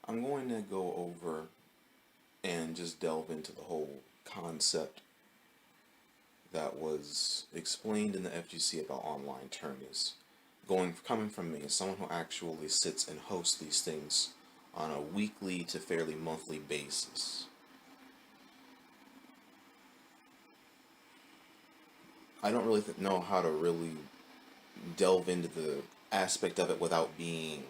I'm going to go over and just delve into the whole concept that was explained in the FGC about online tourneys. Coming from me as someone who actually sits and hosts these things on a weekly to fairly monthly basis. I don't really know how to really delve into the aspect of it without being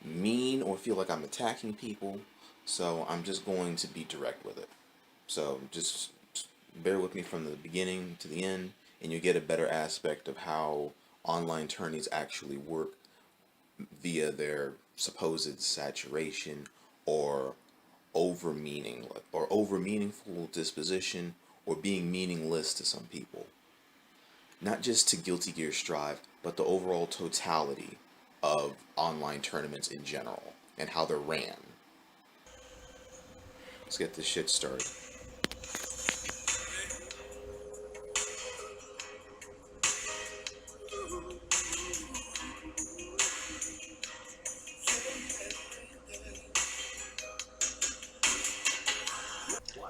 mean or feel like I'm attacking people, so I'm just going to be direct with it. So just bear with me from the beginning to the end, and you get a better aspect of how online tourneys actually work via their supposed saturation or over meaning or over meaningful disposition or being meaningless to some people. Not just to Guilty Gear Strive, but the overall totality of online tournaments in general and how they're ran. Let's get this shit started.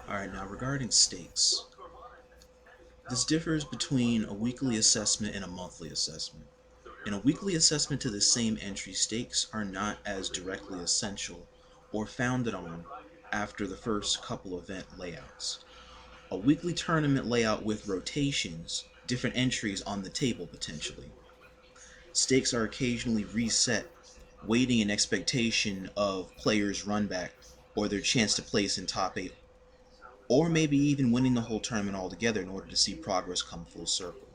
Alright, now regarding stakes. This differs between a weekly assessment and a monthly assessment. In a weekly assessment to the same entry, stakes are not as directly essential or founded on after the first couple event layouts. A weekly tournament layout with rotations, different entries on the table potentially. Stakes are occasionally reset, waiting in expectation of players' runback or their chance to place in top 8, or maybe even winning the whole tournament altogether in order to see progress come full circle.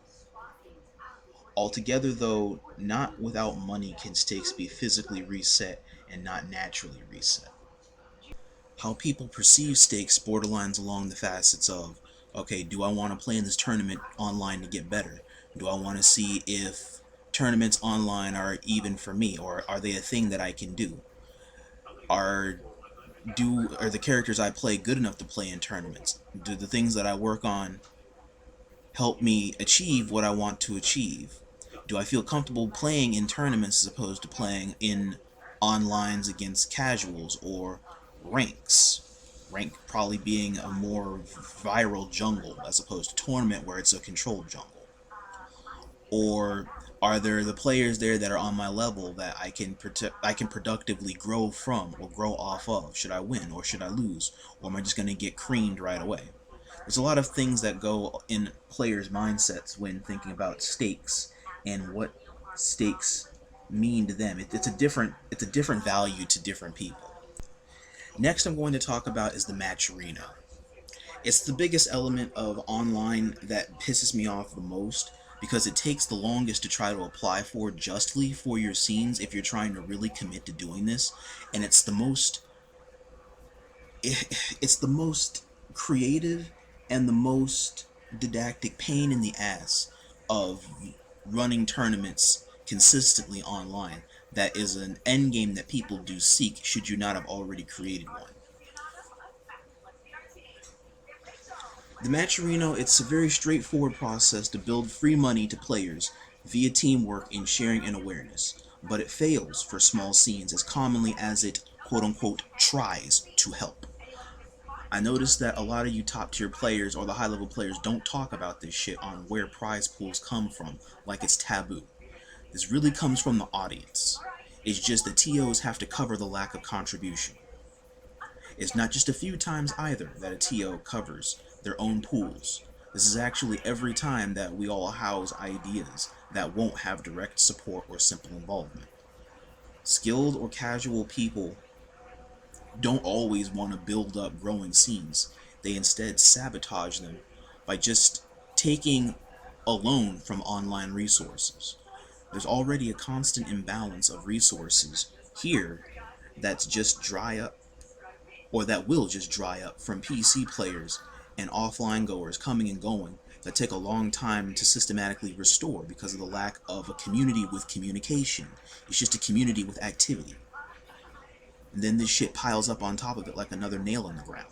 Altogether, though, not without money can stakes be physically reset and not naturally reset. How people perceive stakes borderlines along the facets of, okay, do I want to play in this tournament online to get better? Do I want to see if tournaments online are even for me, or are they a thing that I can do? Are are the characters I play good enough to play in tournaments? Do the things that I work on help me achieve what I want to achieve? Do I feel comfortable playing in tournaments as opposed to playing in onlines against casuals or ranks? Rank probably being a more viral jungle as opposed to tournament where it's a controlled jungle. Or are there the players there that are on my level that I can productively grow from or grow off of? Should I win or should I lose? Or am I just going to get creamed right away? There's a lot of things that go in players' mindsets when thinking about stakes and what stakes mean to them. It's a different value to different people. Next, I'm going to talk about is the Matcherino. It's the biggest element of online that pisses me off the most because it takes the longest to try to apply for justly for your scenes if you're trying to really commit to doing this, and it's the most creative and the most didactic pain in the ass of running tournaments consistently online. That is an end game that people do seek should you not have already created one. The Matcherino, it's a very straightforward process to build free money to players via teamwork and sharing and awareness, but it fails for small scenes as commonly as it quote-unquote tries to help. I noticed that a lot of you top tier players or the high level players don't talk about this shit on where prize pools come from, like it's taboo. This really comes from the audience. It's just that TOs have to cover the lack of contribution. It's not just a few times either that a TO covers their own pools. This is actually every time that we all house ideas that won't have direct support or simple involvement. Skilled or casual people don't always want to build up growing scenes. They instead sabotage them by just taking a loan from online resources. There's already a constant imbalance of resources here that's just dry up, or that will just dry up from PC players and offline goers coming and going that take a long time to systematically restore because of the lack of a community with communication. It's just a community with activity. And then this shit piles up on top of it like another nail in the ground.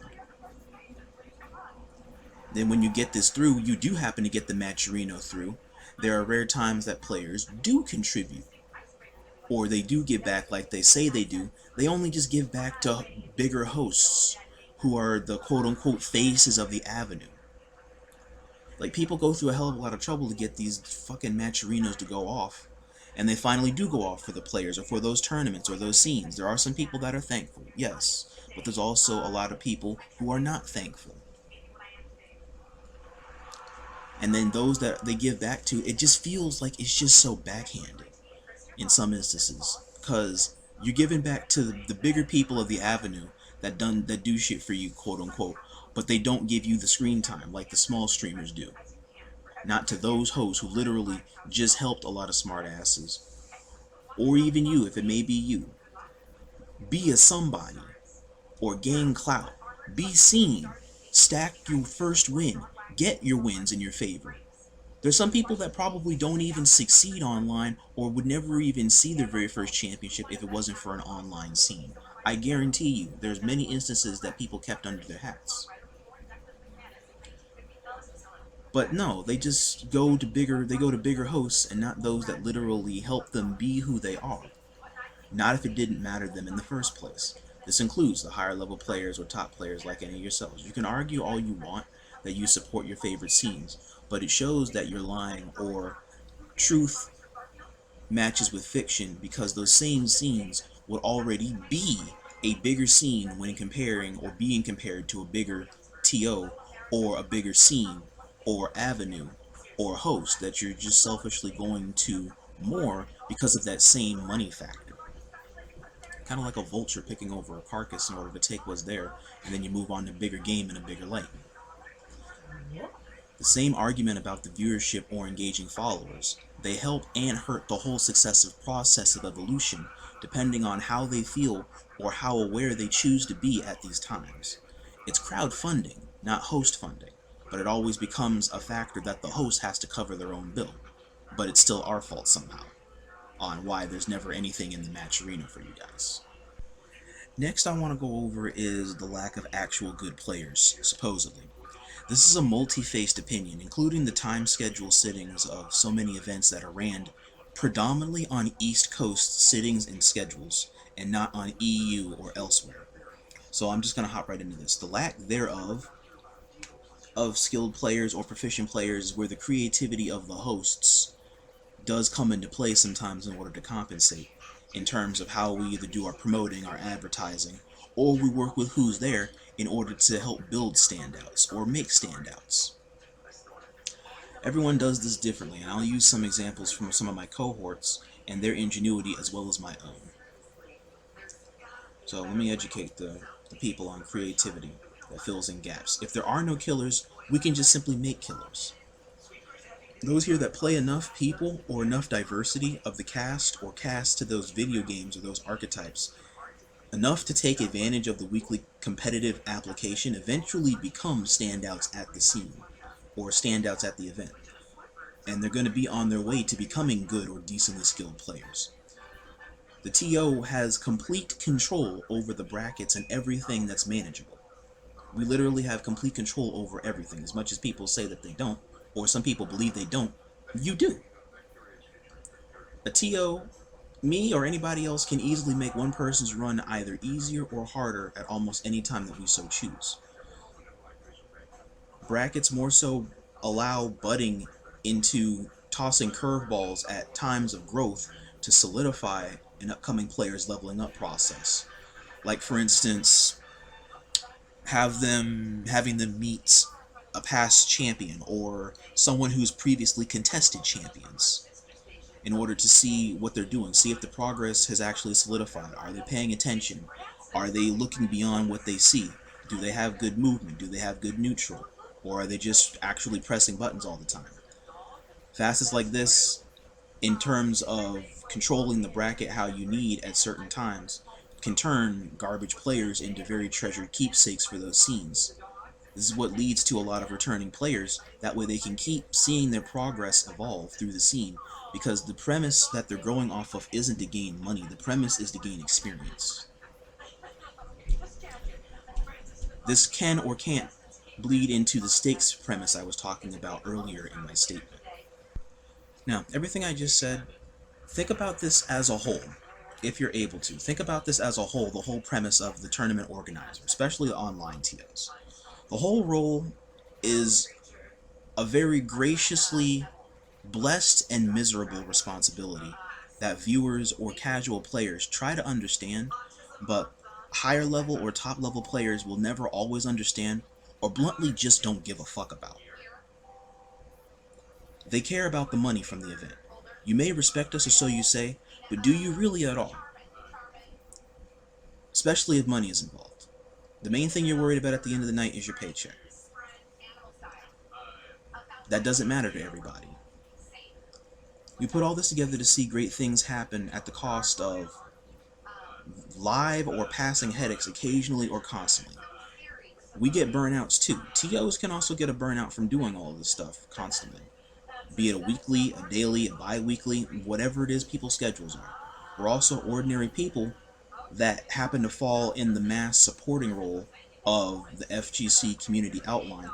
Then when you get this through, you do happen to get the Matcherino through. There are rare times that players do contribute. or they do give back like they say they do, they only just give back to bigger hosts who are the quote-unquote faces of the avenue. Like, people go through a hell of a lot of trouble to get these fucking Matcherinos to go off, and they finally do go off for the players or for those tournaments or those scenes. There are some people that are thankful, yes, but there's also a lot of people who are not thankful. And then those that they give back to, it just feels like it's just so backhanded in some instances, because you're giving back to the bigger people of the avenue that do shit for you, quote unquote, but they don't give you the screen time like the small streamers do. Not to those hosts who literally just helped a lot of smart asses, or even you, if it may be you. Be a somebody, or gain clout. Be seen. Stack your first win. Get your wins in your favor. There's some people that probably don't even succeed online or would never even see their very first championship if it wasn't for an online scene. I guarantee you, there's many instances that people kept under their hats. But no, they go to bigger hosts and not those that literally help them be who they are. Not if it didn't matter to them in the first place. This includes the higher level players or top players like any of yourselves. You can argue all you want that you support your favorite scenes, but it shows that you're lying or truth matches with fiction because those same scenes would already be a bigger scene when comparing or being compared to a bigger TO or a bigger scene or avenue or host that you're just selfishly going to more because of that same money factor. Kind of like a vulture picking over a carcass in order to take what's there, and then you move on to bigger game in a bigger light. The same argument about the viewership or engaging followers. They help and hurt the whole successive process of evolution, depending on how they feel or how aware they choose to be at these times. It's crowdfunding, not host funding, but it always becomes a factor that the host has to cover their own bill. But it's still our fault somehow, on why there's never anything in the Matcherino for you guys. Next I want to go over is the lack of actual good players, supposedly. This is a multi-faced opinion, including the time schedule sittings of so many events that are ran predominantly on East Coast sittings and schedules, and not on EU or elsewhere. So I'm just going to hop right into this. The lack thereof of skilled players or proficient players is where the creativity of the hosts does come into play sometimes in order to compensate, in terms of how we either do our promoting, our advertising, or we work with who's there in order to help build standouts or make standouts. Everyone does this differently, and I'll use some examples from some of my cohorts and their ingenuity as well as my own. So let me educate the people on creativity that fills in gaps. If there are no killers, we can just simply make killers. Those here that play enough people or enough diversity of the cast or cast to those video games or those archetypes enough to take advantage of the weekly competitive application eventually become standouts at the scene or standouts at the event, and they're going to be on their way to becoming good or decently skilled players. The TO has complete control over the brackets and everything that's manageable. We literally have complete control over everything. As much as people say that they don't, or some people believe they don't, you do. A TO, me or anybody else, can easily make one person's run either easier or harder at almost any time that we so choose. Brackets more so allow butting into tossing curveballs at times of growth to solidify an upcoming player's leveling up process. Like, for instance, having them meet a past champion or someone who's previously contested champions in order to see what they're doing, see if the progress has actually solidified. Are they paying attention? Are they looking beyond what they see? Do they have good movement? Do they have good neutral? Or are they just actually pressing buttons all the time? Facets like this, in terms of controlling the bracket how you need at certain times, can turn garbage players into very treasured keepsakes for those scenes. This is what leads to a lot of returning players. That way they can keep seeing their progress evolve through the scene, because the premise that they're growing off of isn't to gain money. The premise is to gain experience. This can or can't bleed into the stakes premise I was talking about earlier in my statement. Now, everything I just said Think about this as a whole, if you're able to. Think about this as a whole, the whole premise of the tournament organizer, especially the online TOs. The whole role is a very graciously blessed and miserable responsibility that viewers or casual players try to understand, but higher level or top level players will never always understand or bluntly just don't give a fuck about. They care about the money from the event. You may respect us or so you say, but do you really at all? Especially if money is involved. The main thing you're worried about at the end of the night is your paycheck. That doesn't matter to everybody. We put all this together to see great things happen at the cost of live or passing headaches occasionally or constantly. We get burnouts too. TOs can also get a burnout from doing all this stuff constantly. Be it a weekly, a daily, a bi-weekly, whatever it is people's schedules are. We're also ordinary people that happen to fall in the mass supporting role of the FGC community outline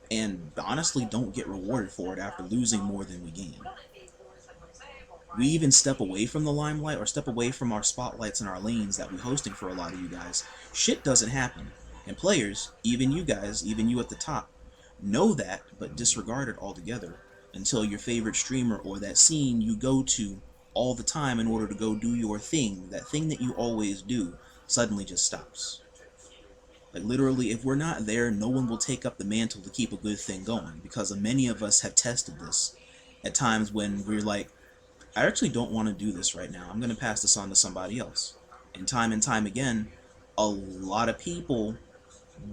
and honestly don't get rewarded for it after losing more than we gain. We even step away from the limelight or step away from our spotlights and our lanes that we're hosting for a lot of you guys. Shit doesn't happen. And players, even you guys, even you at the top, know that but disregard it altogether until your favorite streamer or that scene you go to all the time in order to go do your thing, that thing that you always do, suddenly just stops. Like literally, if we're not there, no one will take up the mantle to keep a good thing going, because many of us have tested this at times when we're like, I actually don't want to do this right now. I'm going to pass this on to somebody else. And time again, a lot of people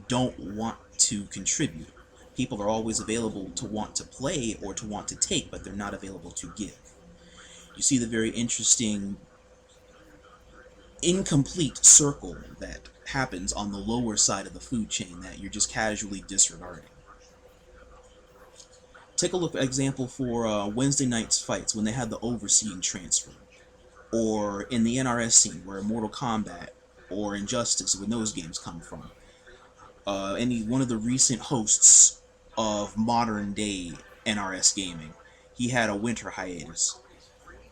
don't want to contribute. People are always available to want to play or to want to take, but they're not available to give. You see the very interesting incomplete circle that happens on the lower side of the food chain that you're just casually disregarding. Take a look, for example, for Wednesday night's fights when they had the overseeing transfer, or in the NRS scene where Mortal Kombat or Injustice, when those games come from. Any one of the recent hosts of modern day NRS gaming, he had a winter hiatus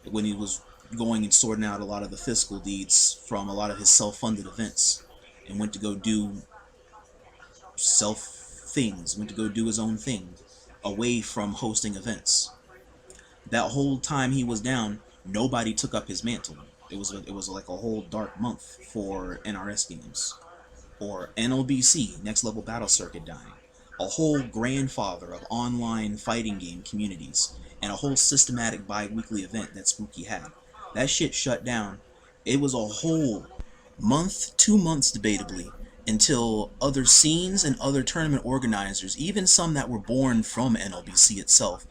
when he was going and sorting out a lot of the fiscal deeds from a lot of his self-funded events, and went to go do went to go do his own thing away from hosting events. That whole time he was down, nobody took up his mantle. It was like a whole dark month for NRS games. Or NLBC, Next Level Battle Circuit, dying. A whole grandfather of online fighting game communities, and a whole systematic bi-weekly event that Spooky had. That shit shut down. It was a whole month, 2 months debatably, until other scenes and other tournament organizers, even some that were born from NLBC itself,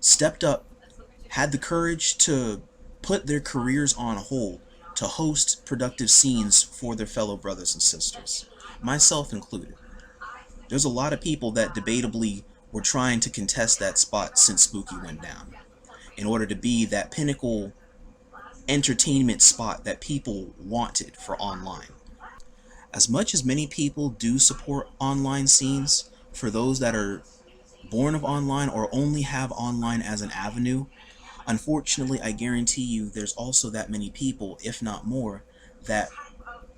stepped up, had the courage to put their careers on hold to host productive scenes for their fellow brothers and sisters, myself included. There's a lot of people that debatably were trying to contest that spot since Spooky went down, in order to be that pinnacle entertainment spot that people wanted for online. As much as many people do support online scenes, for those that are born of online or only have online as an avenue, unfortunately, I guarantee you there's also that many people, if not more, that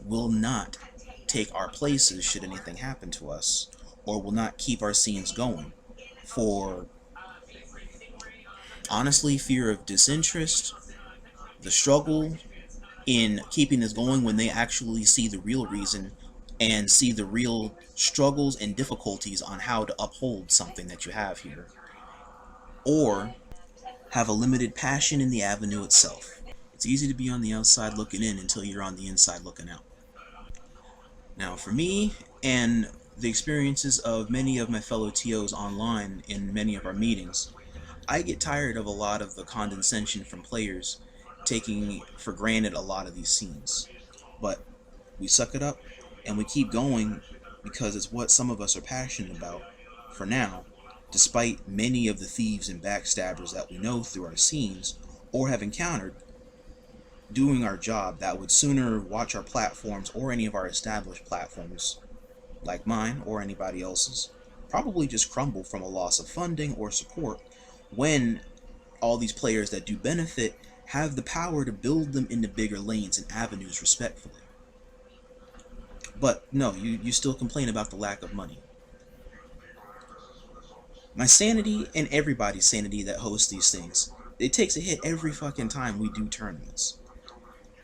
will not take our places should anything happen to us, or will not keep our scenes going for, honestly, fear of disinterest, the struggle in keeping this going when they actually see the real reason and see the real struggles and difficulties on how to uphold something that you have here, or have a limited passion in the avenue itself. It's easy to be on the outside looking in until you're on the inside looking out. Now, for me, and the experiences of many of my fellow TOs online in many of our meetings, I get tired of a lot of the condescension from players taking for granted a lot of these scenes. But we suck it up and we keep going because it's what some of us are passionate about for now, despite many of the thieves and backstabbers that we know through our scenes or have encountered doing our job that would sooner watch our platforms or any of our established platforms, like mine or anybody else's, probably just crumble from a loss of funding or support when all these players that do benefit have the power to build them into bigger lanes and avenues respectfully. But no, you still complain about the lack of money. My sanity and everybody's sanity that hosts these things, it takes a hit every fucking time we do tournaments.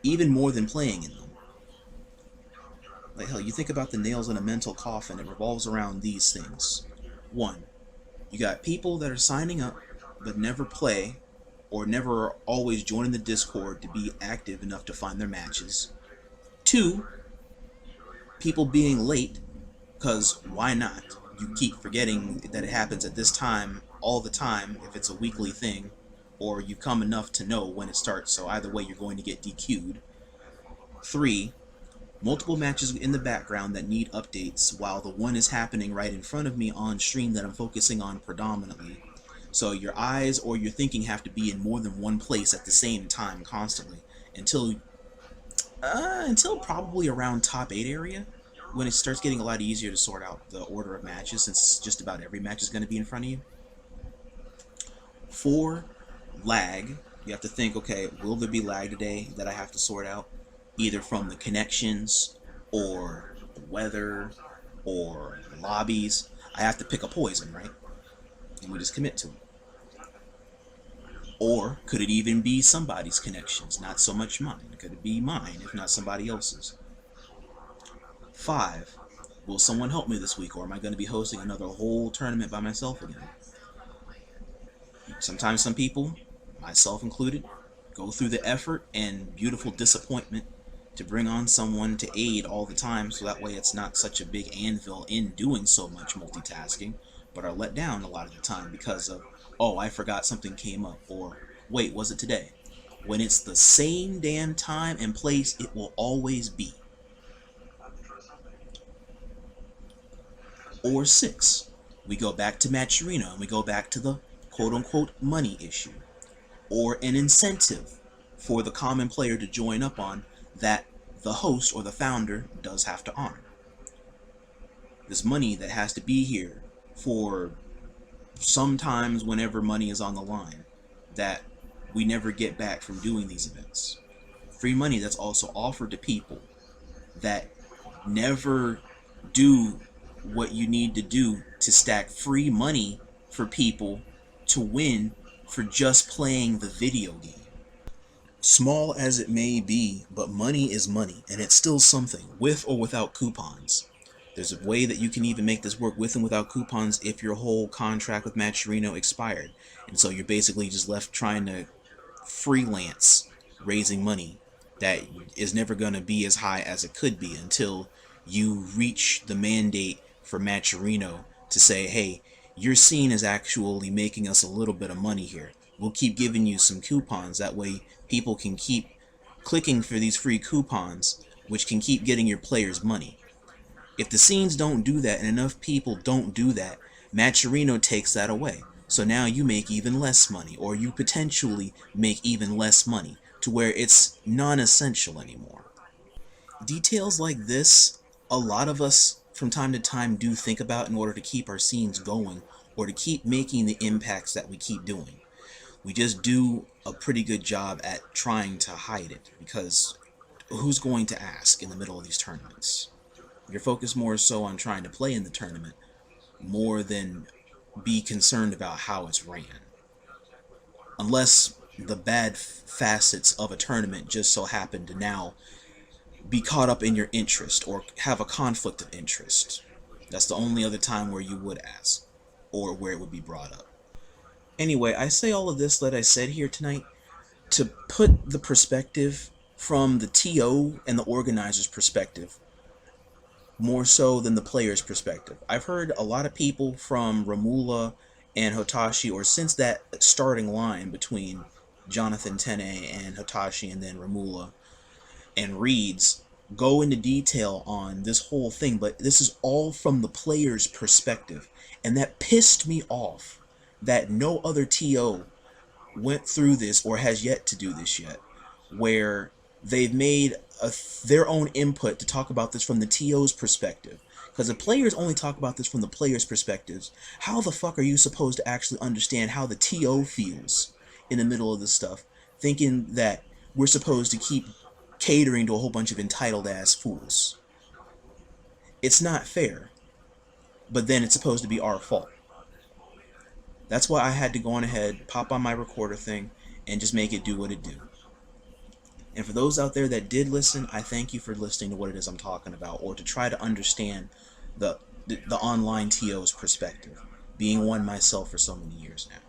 Even more than playing in them. Like hell, you think about the nails in a mental coffin, it revolves around these things. One, you got people that are signing up but never play or never always joining the Discord to be active enough to find their matches. Two, people being late, because why not? You keep forgetting that it happens at this time all the time if it's a weekly thing, or you come enough to know when it starts, so either way you're going to get DQ'd. Three, multiple matches in the background that need updates while the one is happening right in front of me on stream that I'm focusing on predominantly. So your eyes or your thinking have to be in more than one place at the same time constantly until probably around top 8 area, when it starts getting a lot easier to sort out the order of matches since just about every match is going to be in front of you. 4, lag. You have to think, okay, will there be lag today that I have to sort out? Either from the connections, or the weather, or lobbies. I have to pick a poison, right? And we just commit to it. Or could it even be somebody's connections, not so much mine? Could it be mine, if not somebody else's? 5, will someone help me this week, or am I going to be hosting another whole tournament by myself again? Sometimes some people, myself included, go through the effort and beautiful disappointment to bring on someone to aid all the time, so that way it's not such a big anvil in doing so much multitasking, but are let down a lot of the time because of, oh, I forgot something came up, or wait, was it today? When it's the same damn time and place, it will always be. Or 6, we go back to Matcherino and we go back to the quote-unquote money issue, or an incentive for the common player to join up on that the host or the founder does have to honor. This money that has to be here for sometimes whenever money is on the line that we never get back from doing these events. Free money that's also offered to people that never do what you need to do to stack free money for people to win for just playing the video game. Small as it may be, but money is money, and it's still something, with or without coupons. There's a way that you can even make this work with and without coupons if your whole contract with Matcherino expired, and so you're basically just left trying to freelance raising money that is never going to be as high as it could be until you reach the mandate for Matcherino to say, hey, your scene is actually making us a little bit of money here. We'll keep giving you some coupons. That way people can keep clicking for these free coupons, which can keep getting your players money. If the scenes don't do that and enough people don't do that, Matcherino takes that away. So now you make even less money, or you potentially make even less money, to where it's non-essential anymore. Details like this, a lot of us from time to time do think about in order to keep our scenes going, or to keep making the impacts that we keep doing. We just do a pretty good job at trying to hide it, because who's going to ask in the middle of these tournaments? You're focused more so on trying to play in the tournament more than be concerned about how it's ran. Unless the bad facets of a tournament just so happen to now be caught up in your interest or have a conflict of interest. That's the only other time where you would ask, or where it would be brought up. Anyway, I say all of this that I said here tonight to put the perspective from the TO and the organizer's perspective more so than the player's perspective. I've heard a lot of people from Romoola and Hotashi, or since that starting line between Jonathan Tene and Hotashi and then Romoola and Reeds, go into detail on this whole thing, but this is all from the player's perspective, and that pissed me off that no other TO went through this or has yet to do this yet, where they've made their own input to talk about this from the TO's perspective. Because the players only talk about this from the players' perspectives. How the fuck are you supposed to actually understand how the TO feels in the middle of this stuff? thinking that we're supposed to keep catering to a whole bunch of entitled ass fools. It's not fair, but then it's supposed to be our fault. That's why I had to go on ahead, pop on my recorder thing, and just make it do what it do. And for those out there that did listen, I thank you for listening to what it is I'm talking about, or to try to understand the online TO's perspective, being one myself for so many years now.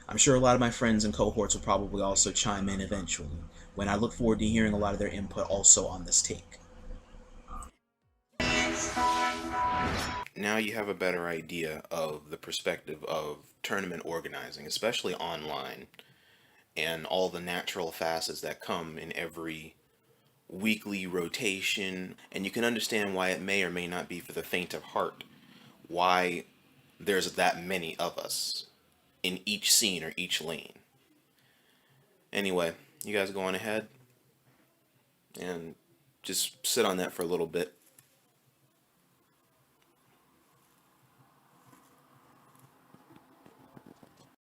I'm sure a lot of my friends and cohorts will probably also chime in eventually, when I look forward to hearing a lot of their input also on this take. Now you have a better idea of the perspective of tournament organizing, especially online, and all the natural facets that come in every weekly rotation, and you can understand why it may or may not be for the faint of heart, why there's that many of us in each scene or each lane. Anyway, you guys go on ahead and just sit on that for a little bit.